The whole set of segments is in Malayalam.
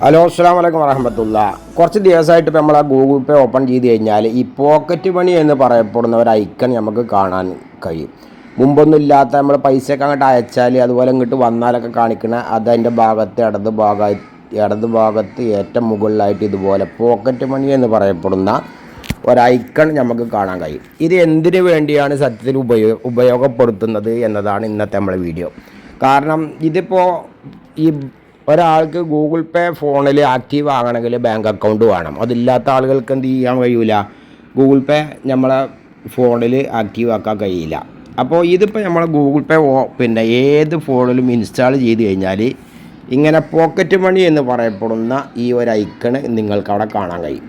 ഹലോ അസ്സലാമു അലൈക്കും വറഹ്മത്തുള്ളാ. കുറച്ച് ദിവസമായിട്ട് ഇപ്പോൾ നമ്മൾ ആ ഗൂഗിൾ പേ ഓപ്പൺ ചെയ്ത് കഴിഞ്ഞാൽ ഈ പോക്കറ്റ് മണി എന്ന് പറയപ്പെടുന്ന ഒരു ഐക്കൺ നമുക്ക് കാണാൻ കഴിയും. മുമ്പൊന്നും ഇല്ലാത്ത നമ്മൾ പൈസയൊക്കെ അങ്ങോട്ട് അയച്ചാൽ അതുപോലെ ഇങ്ങോട്ട് വന്നാലൊക്കെ കാണിക്കുന്ന അതതിൻ്റെ ഇടത് ഭാഗത്ത് ഏറ്റവും മുകളിലായിട്ട് ഇതുപോലെ പോക്കറ്റ് മണി എന്ന് പറയപ്പെടുന്ന ഒരു ഐക്കൺ നമുക്ക് കാണാൻ കഴിയും. ഇത് എന്തിനു വേണ്ടിയാണ് സത്യത്തിൽ ഉപയോഗപ്പെടുത്തുന്നത് എന്നതാണ് ഇന്നത്തെ നമ്മുടെ വീഡിയോ. കാരണം ഇതിപ്പോൾ ഈ ഒരാൾക്ക് ഗൂഗിൾ പേ ഫോണിൽ ആക്റ്റീവ് ആകണമെങ്കിൽ ബാങ്ക് അക്കൗണ്ട് വേണം. അതില്ലാത്ത ആളുകൾക്ക് എന്ത് ചെയ്യാൻ കഴിയില്ല, ഗൂഗിൾ പേ നമ്മളെ ഫോണിൽ ആക്റ്റീവ് ആക്കാൻ കഴിയില്ല. അപ്പോൾ ഇതിപ്പോൾ നമ്മൾ ഗൂഗിൾ പേ ഏത് ഫോണിലും ഇൻസ്റ്റാൾ ചെയ്ത് കഴിഞ്ഞാൽ ഇങ്ങനെ പോക്കറ്റ് മണി എന്ന് പറയപ്പെടുന്ന ഈ ഒരു ഐക്കണ് നിങ്ങൾക്ക് അവിടെ കാണാൻ കഴിയും.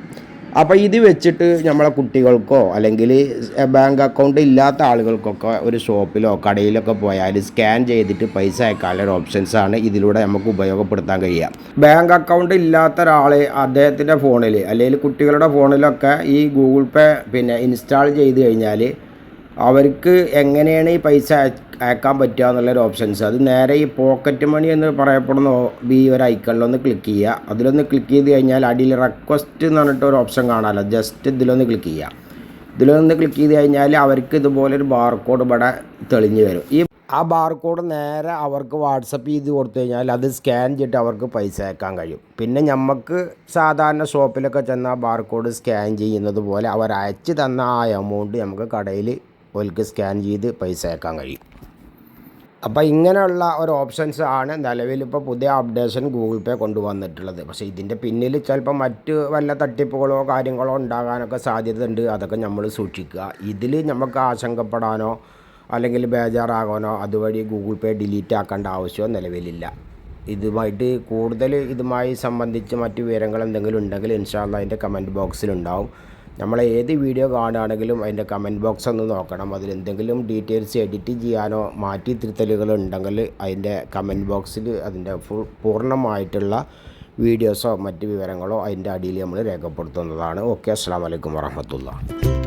അപ്പോൾ ഇത് വെച്ചിട്ട് നമ്മളെ കുട്ടികൾക്കോ അല്ലെങ്കിൽ ബാങ്ക് അക്കൗണ്ട് ഇല്ലാത്ത ആളുകൾക്കൊക്കെ ഒരു ഷോപ്പിലോ കടയിലൊക്കെ പോയാൽ സ്കാൻ ചെയ്തിട്ട് പൈസ അയക്കാനുള്ള ഓപ്ഷൻസാണ് ഇതിലൂടെ നമുക്ക് ഉപയോഗപ്പെടുത്താൻ കഴിയുക. ബാങ്ക് അക്കൗണ്ട് ഇല്ലാത്ത ഒരാൾ അദ്ദേഹത്തിൻ്റെ ഫോണിൽ അല്ലെങ്കിൽ കുട്ടികളുടെ ഫോണിലൊക്കെ ഈ ഗൂഗിൾ പേ ഇൻസ്റ്റാൾ ചെയ്ത് കഴിഞ്ഞാൽ അവർക്ക് എങ്ങനെയാണ് ഈ പൈസ അയക്കാൻ പറ്റുക എന്നുള്ളൊരു ഓപ്ഷൻസ്, അത് നേരെ ഈ പോക്കറ്റ് മണി എന്ന് പറയപ്പെടുന്ന ഈ ഒരു ഐക്കണിലൊന്ന് ക്ലിക്ക് ചെയ്യുക. അതിലൊന്ന് ക്ലിക്ക് ചെയ്ത് കഴിഞ്ഞാൽ അടിയിൽ റിക്വസ്റ്റ് എന്ന് പറഞ്ഞിട്ട് ഒരു ഓപ്ഷൻ കാണാമല്ലോ, ജസ്റ്റ് ഇതിലൊന്ന് ക്ലിക്ക് ചെയ്യുക. ഇതിലൊന്ന് ക്ലിക്ക് ചെയ്ത് കഴിഞ്ഞാൽ അവർക്ക് ഇതുപോലൊരു ബാർകോഡ് ഇവിടെ തെളിഞ്ഞ് വരും. ആ ബാർകോഡ് നേരെ അവർക്ക് വാട്സപ്പ് ചെയ്ത് കൊടുത്തു കഴിഞ്ഞാൽ അത് സ്കാൻ ചെയ്തിട്ട് അവർക്ക് പൈസ അയക്കാൻ കഴിയും. പിന്നെ നമുക്ക് സാധാരണ ഷോപ്പിലൊക്കെ ചെന്ന ആ ബാർകോഡ് സ്കാൻ ചെയ്യുന്നത് പോലെ അവർ അയച്ച് തന്ന ആ എമൗണ്ട് നമുക്ക് കടയിൽ ഓൽക്ക് സ്കാൻ ചെയ്ത് പൈസ അയക്കാൻ കഴിയും. അപ്പോൾ ഇങ്ങനെയുള്ള ഒരു ഓപ്ഷൻസ് ആണ് നിലവിലിപ്പോൾ പുതിയ അപ്ഡേഷൻ ഗൂഗിൾ പേ കൊണ്ടുവന്നിട്ടുള്ളത്. പക്ഷേ ഇതിൻ്റെ പിന്നിൽ ചിലപ്പോൾ മറ്റ് വല്ല തട്ടിപ്പുകളോ കാര്യങ്ങളോ ഉണ്ടാകാനൊക്കെ സാധ്യതയുണ്ട്. അതൊക്കെ നമ്മൾ സൂക്ഷിക്കുക. ഇതിൽ നമുക്ക് ആശങ്കപ്പെടാനോ അല്ലെങ്കിൽ ബേജാറാകാനോ അതുവഴി ഗൂഗിൾ പേ ഡിലീറ്റ് ആക്കേണ്ട ആവശ്യമോ നിലവിലില്ല. ഇതുമായി സംബന്ധിച്ച് മറ്റ് വിവരങ്ങൾ എന്തെങ്കിലും ഉണ്ടെങ്കിൽ ഇൻഷാ അല്ലാഹ് അതിൻ്റെ കമൻറ്റ് ബോക്സിലുണ്ടാവും. നമ്മൾ ഏത് വീഡിയോ കാണുകയാണെങ്കിലും അതിൻ്റെ കമൻറ്റ് ബോക്സ് ഒന്ന് നോക്കണം. അതിലെന്തെങ്കിലും ഡീറ്റെയിൽസ് എഡിറ്റ് ചെയ്യാനോ മാറ്റി തിരുത്തലുകൾ ഉണ്ടെങ്കിൽ അതിൻ്റെ കമൻറ്റ് ബോക്സിൽ അതിൻ്റെ പൂർണ്ണമായിട്ടുള്ള വീഡിയോസോ മറ്റ് വിവരങ്ങളോ അതിൻ്റെ അടിയിൽ നമ്മൾ രേഖപ്പെടുത്തുന്നതാണ്. ഓക്കെ, അസ്സലാമു അലൈക്കും വറഹ്മത്തുള്ളാഹി.